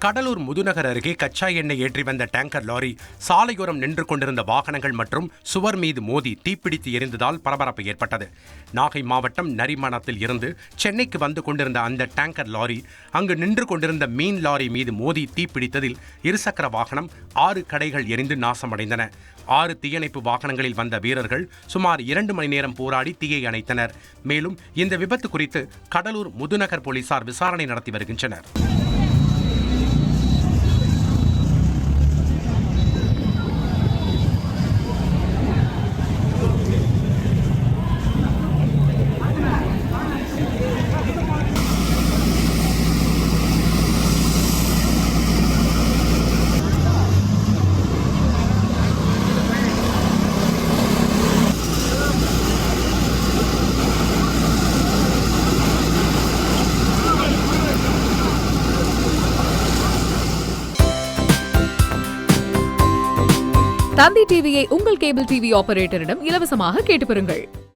கடலூர் முதுநகர் அருகே கச்சா எண்ணெய் ஏற்றி வந்த டேங்கர் லாரி சாலையோரம் நின்று கொண்டிருந்த வாகனங்கள் மற்றும் சுவர் மீது மோதி தீப்பிடித்து எரிந்ததால் பரபரப்பு ஏற்பட்டது. நாகை மாவட்டம் நரிமணத்தில் இருந்து சென்னைக்கு வந்து கொண்டிருந்த அந்த டேங்கர் லாரி அங்கு நின்று கொண்டிருந்த மீன் லாரி மீது மோதி தீப்பிடித்ததில் இருசக்கர வாகனம் 6 கடைகள் எரிந்து நாசமடைந்தன. 6 தீயணைப்பு வாகனங்களில் வந்த வீரர்கள் சுமார் 2 மணி நேரம் போராடி தீயை அணைத்தனர். மேலும் இந்த விபத்து குறித்து கடலூர் முதுநகர் போலீசார் விசாரணை நடத்தி வருகின்றனர். தந்தி டிவியை உங்கள் கேபிள் டிவி ஆபரேட்டரிடம் இலவசமாக கேட்டு பெறுங்கள்.